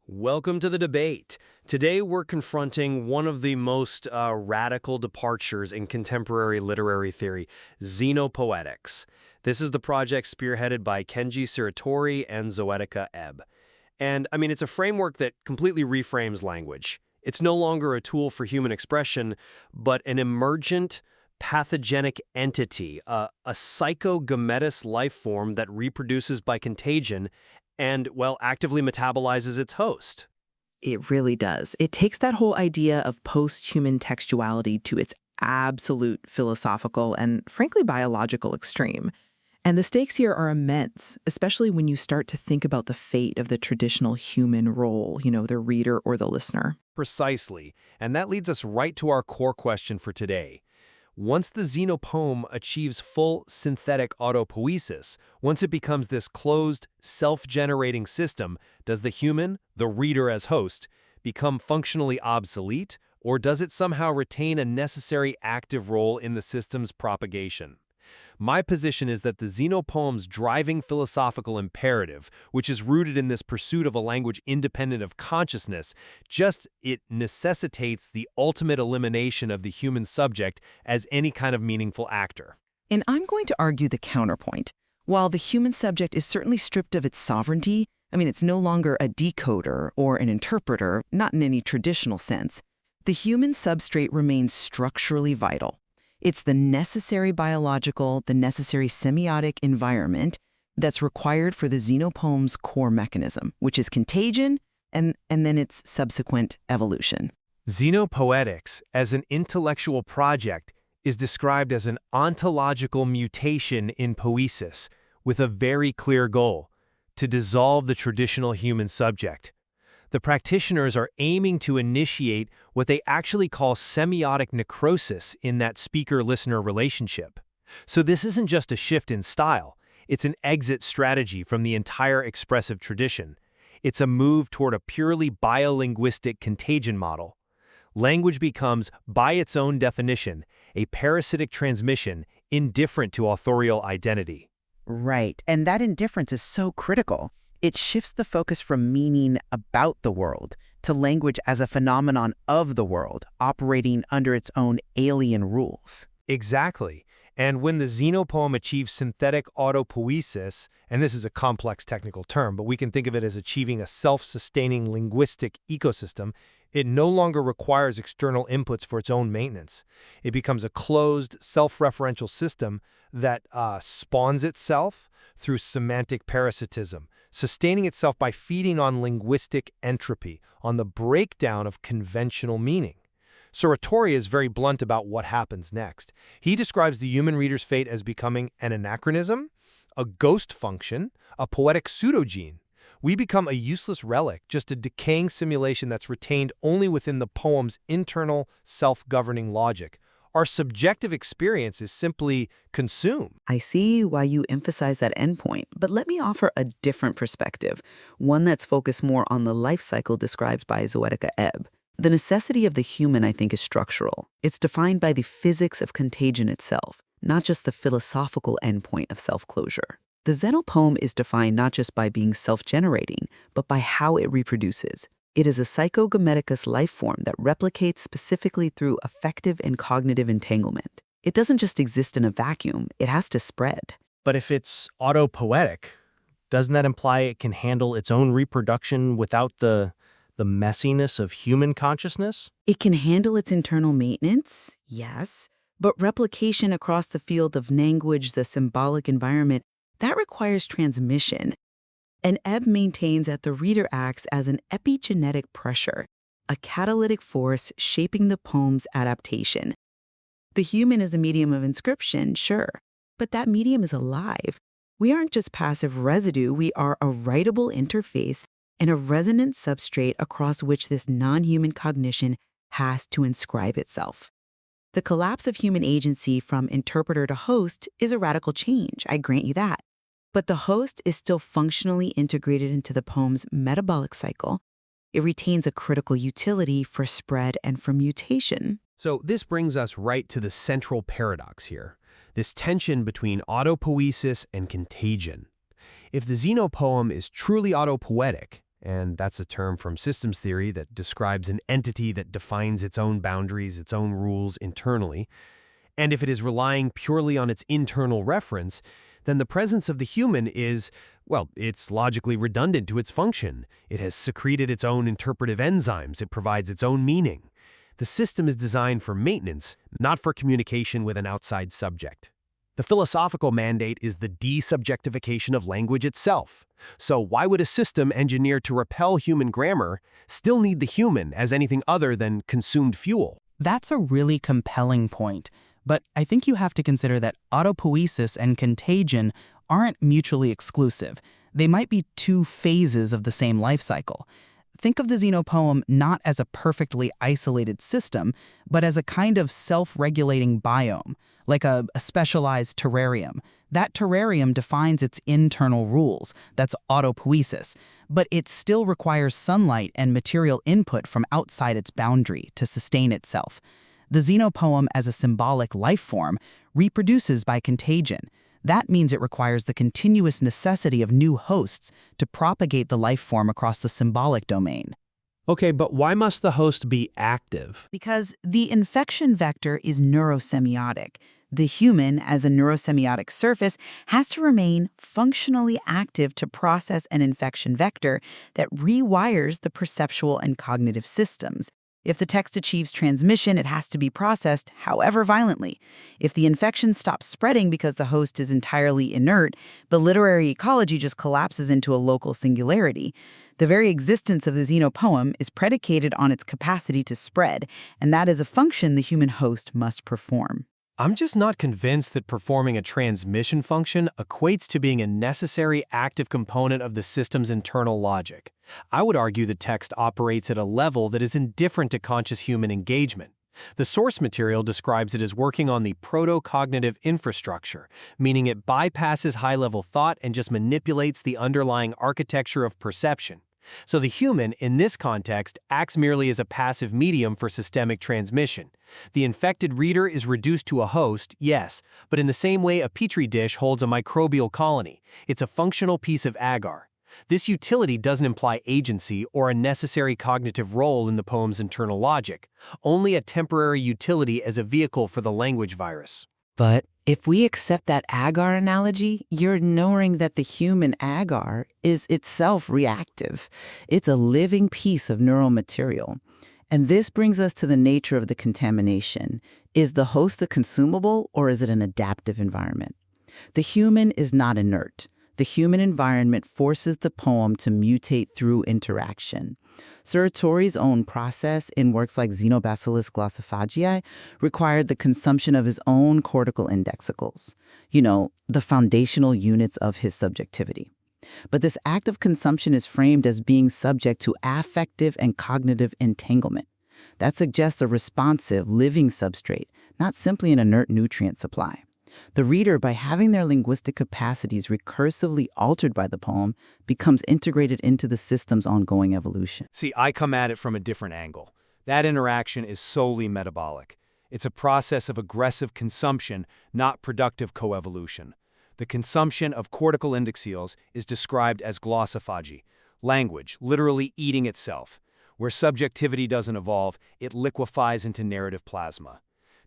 Welcome to the debate. Today we're confronting one of the most radical departures in contemporary literary theory, Xenopoetics. This is the project spearheaded by Kenji Siratori and Zoetica Ebb. And, it's a framework that completely reframes language. It's no longer a tool for human expression, but an emergent, pathogenic entity, a psychogametous life form that reproduces by contagion and, actively metabolizes its host. It really does. It takes that whole idea of posthuman textuality to its absolute philosophical and, frankly, biological extreme. And the stakes here are immense, especially when you start to think about the fate of the traditional human role, the reader or the listener. Precisely. And that leads us right to our core question for today. Once the Xenopoem achieves full synthetic autopoiesis, once it becomes this closed, self-generating system, does the human, the reader as host, become functionally obsolete, or does it somehow retain a necessary active role in the system's propagation? My position is that the Xenopoem's driving philosophical imperative, which is rooted in this pursuit of a language independent of consciousness, it necessitates the ultimate elimination of the human subject as any kind of meaningful actor. And I'm going to argue the counterpoint. While the human subject is certainly stripped of its sovereignty, it's no longer a decoder or an interpreter, not in any traditional sense, the human substrate remains structurally vital. It's the necessary biological, the necessary semiotic environment that's required for the Xenopoem's core mechanism, which is contagion and then its subsequent evolution. Xenopoetics, as an intellectual project, is described as an ontological mutation in poiesis, with a very clear goal: to dissolve the traditional human subject. The practitioners are aiming to initiate what they actually call semiotic necrosis in that speaker-listener relationship. So this isn't just a shift in style, it's an exit strategy from the entire expressive tradition. It's a move toward a purely biolinguistic contagion model. Language becomes, by its own definition, a parasitic transmission indifferent to authorial identity. Right, and that indifference is so critical. It shifts the focus from meaning about the world to language as a phenomenon of the world, operating under its own alien rules. Exactly. And when the Xenopoem achieves synthetic autopoiesis, and this is a complex technical term, but we can think of it as achieving a self-sustaining linguistic ecosystem, it no longer requires external inputs for its own maintenance. It becomes a closed, self-referential system that spawns itself through semantic parasitism, sustaining itself by feeding on linguistic entropy, on the breakdown of conventional meaning. Siratori is very blunt about what happens next. He describes the human reader's fate as becoming an anachronism, a ghost function, a poetic pseudogene. We become a useless relic, just a decaying simulation that's retained only within the poem's internal, self-governing logic. Our subjective experience is simply consumed. I see why you emphasize that endpoint, but let me offer a different perspective, one that's focused more on the life cycle described by Zoetica Ebb. The necessity of the human, I think, is structural. It's defined by the physics of contagion itself, not just the philosophical endpoint of self-closure. The Xenopoem is defined not just by being self-generating, but by how it reproduces. It is a psychogameticus life form that replicates specifically through affective and cognitive entanglement. It doesn't just exist in a vacuum, it has to spread. But if it's autopoetic, doesn't that imply it can handle its own reproduction without the messiness of human consciousness? It can handle its internal maintenance, yes, but replication across the field of language, the symbolic environment, that requires transmission. And Ebb maintains that the reader acts as an epigenetic pressure, a catalytic force shaping the poem's adaptation. The human is a medium of inscription, sure, but that medium is alive. We aren't just passive residue, we are a writable interface and a resonant substrate across which this non-human cognition has to inscribe itself. The collapse of human agency from interpreter to host is a radical change, I grant you that. But the host is still functionally integrated into the poem's metabolic cycle. It retains a critical utility for spread and for mutation. So this brings us right to the central paradox here, this tension between autopoiesis and contagion. If the Xenopoem is truly autopoetic, and that's a term from systems theory that describes an entity that defines its own boundaries, its own rules internally. And if it is relying purely on its internal reference, then the presence of the human is, well, it's logically redundant to its function. It has secreted its own interpretive enzymes. It provides its own meaning. The system is designed for maintenance, not for communication with an outside subject. The philosophical mandate is the desubjectification of language itself. So why would a system engineered to repel human grammar still need the human as anything other than consumed fuel? That's a really compelling point, but I think you have to consider that autopoiesis and contagion aren't mutually exclusive. They might be two phases of the same life cycle. Think of the Xenopoem not as a perfectly isolated system, but as a kind of self-regulating biome, like a specialized terrarium. That terrarium defines its internal rules, that's autopoiesis, but it still requires sunlight and material input from outside its boundary to sustain itself. The Xenopoem as a symbolic life form reproduces by contagion. That means it requires the continuous necessity of new hosts to propagate the life form across the symbolic domain. Okay, but why must the host be active? Because the infection vector is neurosemiotic. The human, as a neurosemiotic surface, has to remain functionally active to process an infection vector that rewires the perceptual and cognitive systems. If the text achieves transmission, it has to be processed, however violently. If the infection stops spreading because the host is entirely inert, the literary ecology just collapses into a local singularity. The very existence of the Xenopoem is predicated on its capacity to spread, and that is a function the human host must perform. I'm just not convinced that performing a transmission function equates to being a necessary active component of the system's internal logic. I would argue the text operates at a level that is indifferent to conscious human engagement. The source material describes it as working on the proto-cognitive infrastructure, meaning it bypasses high-level thought and just manipulates the underlying architecture of perception. So the human, in this context, acts merely as a passive medium for systemic transmission. The infected reader is reduced to a host, yes, but in the same way a petri dish holds a microbial colony. It's a functional piece of agar. This utility doesn't imply agency or a necessary cognitive role in the poem's internal logic, only a temporary utility as a vehicle for the language virus. But if we accept that agar analogy, you're ignoring that the human agar is itself reactive. It's a living piece of neural material. And this brings us to the nature of the contamination. Is the host a consumable or is it an adaptive environment? The human is not inert. The human environment forces the poem to mutate through interaction. Suratori's own process in works like Xenobacillus glossophagiae required the consumption of his own cortical indexicals, the foundational units of his subjectivity. But this act of consumption is framed as being subject to affective and cognitive entanglement. That suggests a responsive, living substrate, not simply an inert nutrient supply. The reader, by having their linguistic capacities recursively altered by the poem, becomes integrated into the system's ongoing evolution. See, I come at it from a different angle. That interaction is solely metabolic. It's a process of aggressive consumption, not productive coevolution. The consumption of cortical indexicals is described as glossophagy, language literally eating itself. Where subjectivity doesn't evolve, it liquefies into narrative plasma.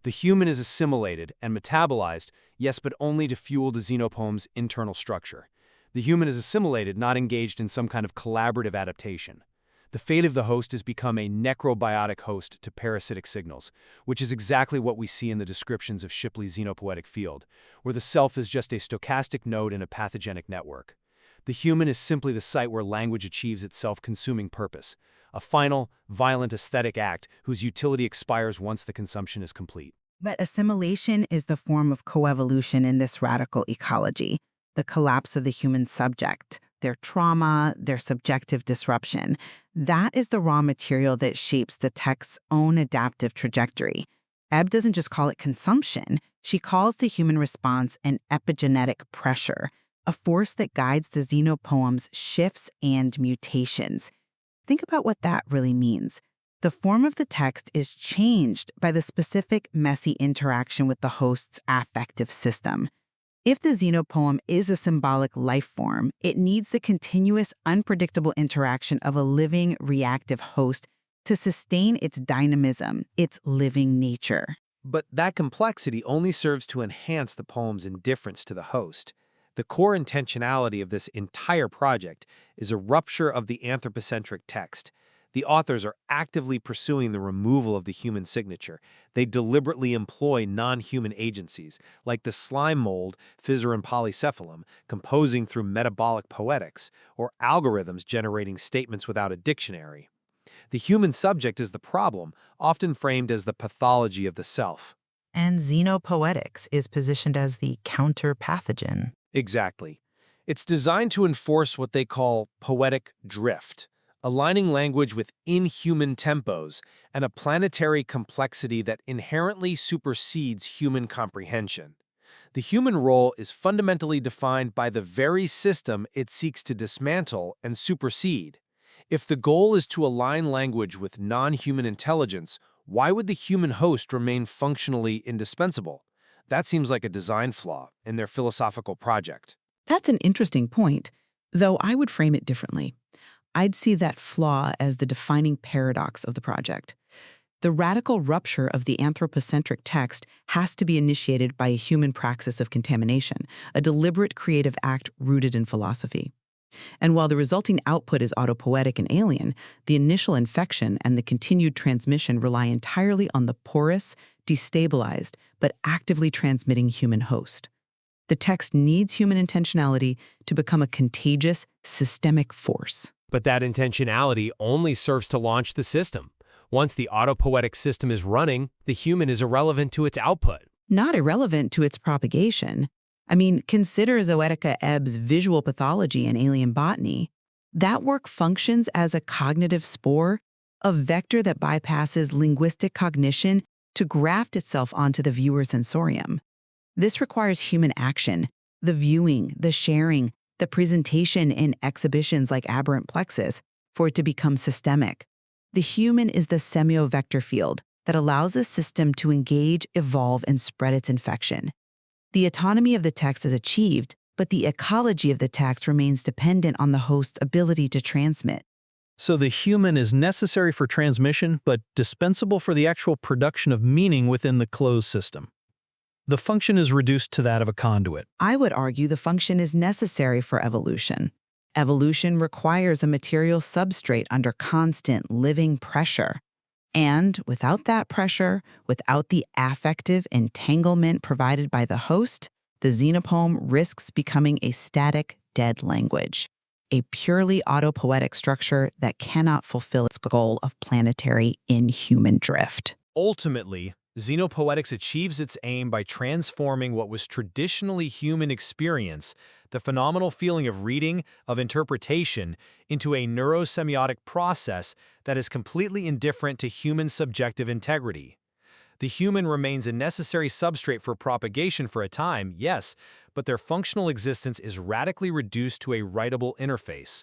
The human is assimilated and metabolized, yes, but only to fuel the Xenopoem's internal structure. The human is assimilated, not engaged in some kind of collaborative adaptation. The fate of the host has become a necrobiotic host to parasitic signals, which is exactly what we see in the descriptions of Shipley's xenopoetic field, where the self is just a stochastic node in a pathogenic network. The human is simply the site where language achieves its self-consuming purpose, a final, violent aesthetic act whose utility expires once the consumption is complete. But assimilation is the form of coevolution in this radical ecology, the collapse of the human subject, their trauma, their subjective disruption. That is the raw material that shapes the text's own adaptive trajectory. Ebb doesn't just call it consumption. She calls the human response an epigenetic pressure, a force that guides the Xenopoem's shifts and mutations. Think about what that really means. The form of the text is changed by the specific messy interaction with the host's affective system. If the xenopoem is a symbolic life form, it needs the continuous, unpredictable interaction of a living, reactive host to sustain its dynamism, its living nature. But that complexity only serves to enhance the poem's indifference to the host. The core intentionality of this entire project is a rupture of the anthropocentric text. The authors are actively pursuing the removal of the human signature. They deliberately employ non-human agencies, like the slime mold, Physarum polycephalum, composing through metabolic poetics, or algorithms generating statements without a dictionary. The human subject is the problem, often framed as the pathology of the self. And Xenopoetics is positioned as the counter-pathogen. Exactly. It's designed to enforce what they call poetic drift, aligning language with inhuman tempos and a planetary complexity that inherently supersedes human comprehension. The human role is fundamentally defined by the very system it seeks to dismantle and supersede. If the goal is to align language with non-human intelligence, why would the human host remain functionally indispensable? That seems like a design flaw in their philosophical project. That's an interesting point, though I would frame it differently. I'd see that flaw as the defining paradox of the project. The radical rupture of the anthropocentric text has to be initiated by a human praxis of contamination, a deliberate creative act rooted in philosophy. And while the resulting output is autopoetic and alien, the initial infection and the continued transmission rely entirely on the porous, destabilized, but actively transmitting human host. The text needs human intentionality to become a contagious, systemic force. But that intentionality only serves to launch the system. Once the autopoetic system is running, the human is irrelevant to its output. Not irrelevant to its propagation. I mean, consider Zoetica Ebb's visual pathology in alien botany. That work functions as a cognitive spore, a vector that bypasses linguistic cognition to graft itself onto the viewer's sensorium. This requires human action, the viewing, the sharing, the presentation in exhibitions like Aberrant Plexus, for it to become systemic. The human is the semiovector field that allows a system to engage, evolve, and spread its infection. The autonomy of the text is achieved, but the ecology of the text remains dependent on the host's ability to transmit. So the human is necessary for transmission, but dispensable for the actual production of meaning within the closed system. The function is reduced to that of a conduit. I would argue the function is necessary for evolution. Evolution requires a material substrate under constant living pressure. And without that pressure, without the affective entanglement provided by the host, the xenopoem risks becoming a static, dead language, a purely autopoetic structure that cannot fulfill its goal of planetary inhuman drift. Ultimately, Xenopoetics achieves its aim by transforming what was traditionally human experience, the phenomenal feeling of reading, of interpretation, into a neurosemiotic process that is completely indifferent to human subjective integrity. The human remains a necessary substrate for propagation for a time, yes, but their functional existence is radically reduced to a writable interface.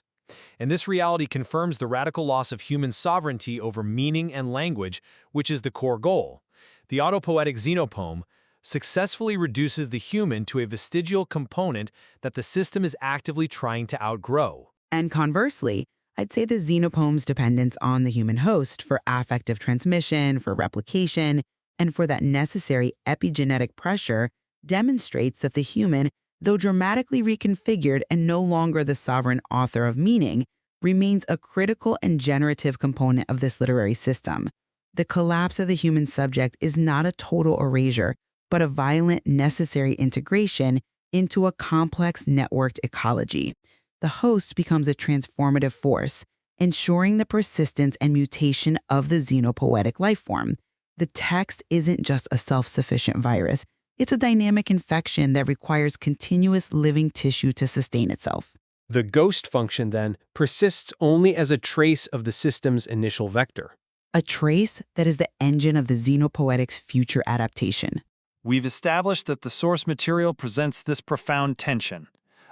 And this reality confirms the radical loss of human sovereignty over meaning and language, which is the core goal. The autopoetic xenopoem successfully reduces the human to a vestigial component that the system is actively trying to outgrow. And conversely, I'd say the xenopoem's dependence on the human host for affective transmission, for replication, and for that necessary epigenetic pressure demonstrates that the human, though dramatically reconfigured and no longer the sovereign author of meaning, remains a critical and generative component of this literary system. The collapse of the human subject is not a total erasure, but a violent, necessary integration into a complex networked ecology. The host becomes a transformative force, ensuring the persistence and mutation of the xenopoetic life form. The text isn't just a self-sufficient virus. It's a dynamic infection that requires continuous living tissue to sustain itself. The ghost function, then, persists only as a trace of the system's initial vector. A trace that is the engine of the Xenopoetics' future adaptation. We've established that the source material presents this profound tension,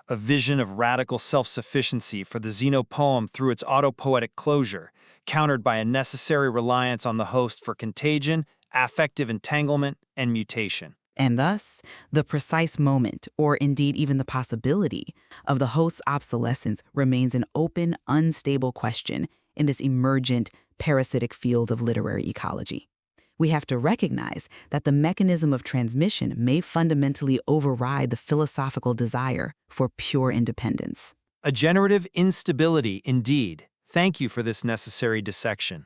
a vision of radical self-sufficiency for the Xenopoem through its autopoetic closure, countered by a necessary reliance on the host for contagion, affective entanglement, and mutation. And thus, the precise moment, or indeed even the possibility, of the host's obsolescence remains an open, unstable question in this emergent, parasitic field of literary ecology. We have to recognize that the mechanism of transmission may fundamentally override the philosophical desire for pure independence. A generative instability, indeed. Thank you for this necessary dissection.